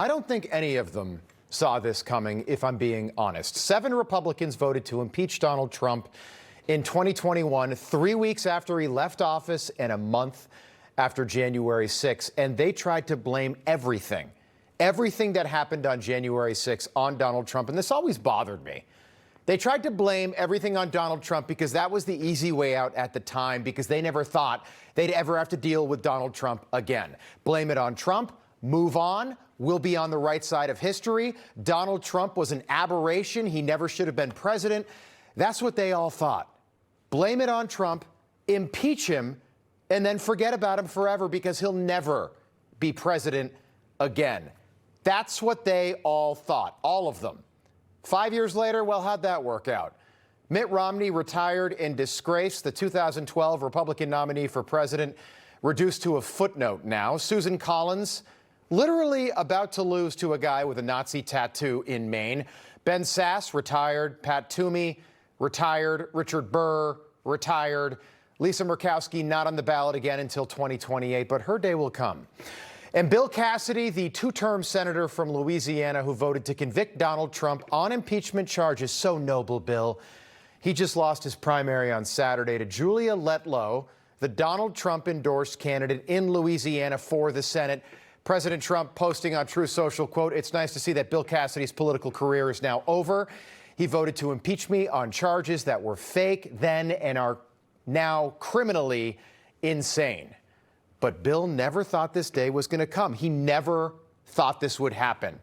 I don't think any of them saw this coming, if I'm being honest. 7 Republicans voted to impeach Donald Trump in 2021, 3 weeks after he left office and a month after January 6th. And they tried to blame everything that happened on January 6th on Donald Trump. And this always bothered me. They tried to blame everything on Donald Trump because that was the easy way out at the time, because they never thought they'd ever have to deal with Donald Trump again. Blame it on Trump, move on. We'll be on the right side of history. Donald Trump was an aberration. He never should have been president. That's what they all thought. Blame it on Trump, impeach him, and then forget about him forever because he'll never be president again. That's what they all thought, all of them. 5 years later, well, how'd that work out? Mitt Romney retired in disgrace. The 2012 Republican nominee for president reduced to a footnote now. Susan Collins literally about to lose to a guy with a Nazi tattoo in Maine. Ben Sasse retired. Pat Toomey retired. Richard Burr retired. Lisa Murkowski not on the ballot again until 2028, but her day will come. And Bill Cassidy, the 2-term senator from Louisiana who voted to convict Donald Trump on impeachment charges. So noble, Bill. He just lost his primary on Saturday to Julia Letlow, the Donald Trump-endorsed candidate in Louisiana for the Senate. President Trump posting on Truth Social, quote, "It's nice to see that Bill Cassidy's political career is now over. He voted to impeach me on charges that were fake then and are now criminally insane." But Bill never thought this day was going to come. He never thought this would happen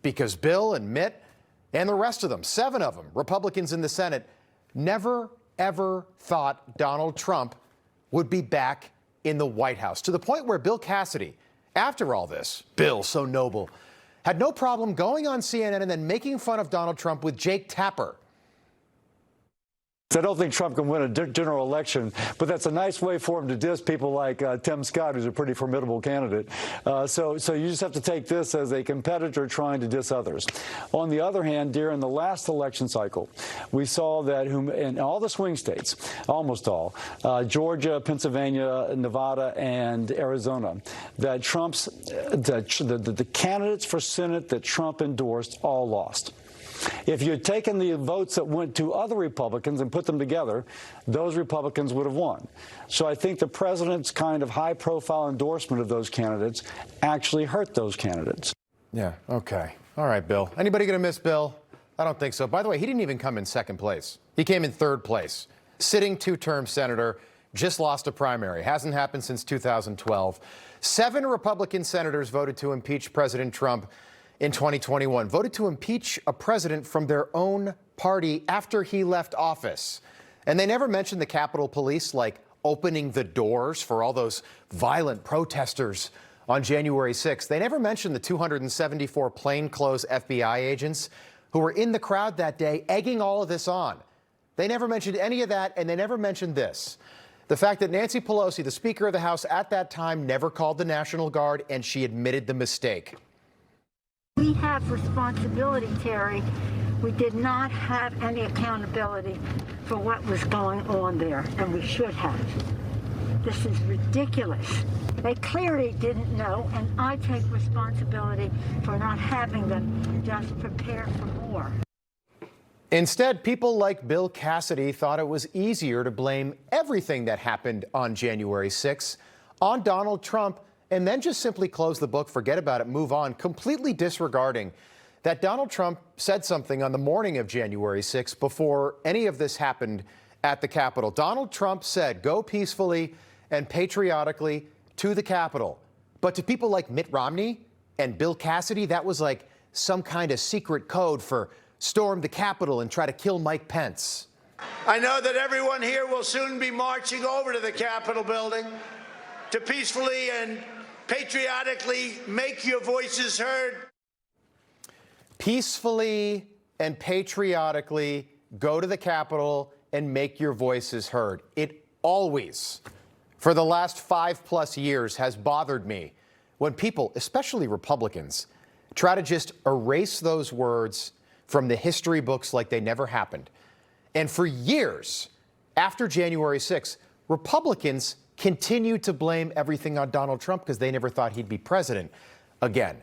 because Bill and Mitt and the rest of them, 7 of them, Republicans in the Senate, never, ever thought Donald Trump would be back in the White House, to the point where Bill Cassidy, after all this, Bill, so noble, had no problem going on CNN and then making fun of Donald Trump with Jake Tapper. I don't think Trump can win a general election, but that's a nice way for him to diss people like Tim Scott, who's a pretty formidable candidate. So you just have to take this as a competitor trying to diss others. On the other hand, during the last election cycle, we saw that in all the swing states, almost all, Georgia, Pennsylvania, Nevada, and Arizona, that the candidates for Senate that Trump endorsed all lost. If you had taken the votes that went to other Republicans and put them together, those Republicans would have won. So I think the president's kind of high-profile endorsement of those candidates actually hurt those candidates. Yeah, okay. All right, Bill. Anybody going to miss Bill? I don't think so. By the way, he didn't even come in second place. He came in third place. Sitting 2-term senator, just lost a primary. Hasn't happened since 2012. 7 Republican senators voted to impeach President Trump in 2021, voted to impeach a president from their own party after he left office. And they never mentioned the Capitol Police, like opening the doors for all those violent protesters on January 6th. They never mentioned the 274 plainclothes FBI agents who were in the crowd that day egging all of this on. They never mentioned any of that, and they never mentioned this. The fact that Nancy Pelosi, the Speaker of the House at that time, never called the National Guard, and she admitted the mistake. We have responsibility, Terry. We did not have any accountability for what was going on there, and we should have. This is ridiculous. They clearly didn't know, and I take responsibility for not having them just prepare for more. Instead, people like Bill Cassidy thought it was easier to blame everything that happened on January 6th on Donald Trump, and then just simply close the book, forget about it, move on, completely disregarding that Donald Trump said something on the morning of January 6th before any of this happened at the Capitol. Donald Trump said, "Go peacefully and patriotically to the Capitol." But to people like Mitt Romney and Bill Cassidy, that was like some kind of secret code for storm the Capitol and try to kill Mike Pence. I know that everyone here will soon be marching over to the Capitol building to peacefully and patriotically make your voices heard. Peacefully and patriotically go to the Capitol and make your voices heard. It always, for the last 5+ years, has bothered me when people, especially Republicans, try to just erase those words from the history books like they never happened. And for years after January 6th, Republicans continued to blame everything on Donald Trump because they never thought he'd be president again.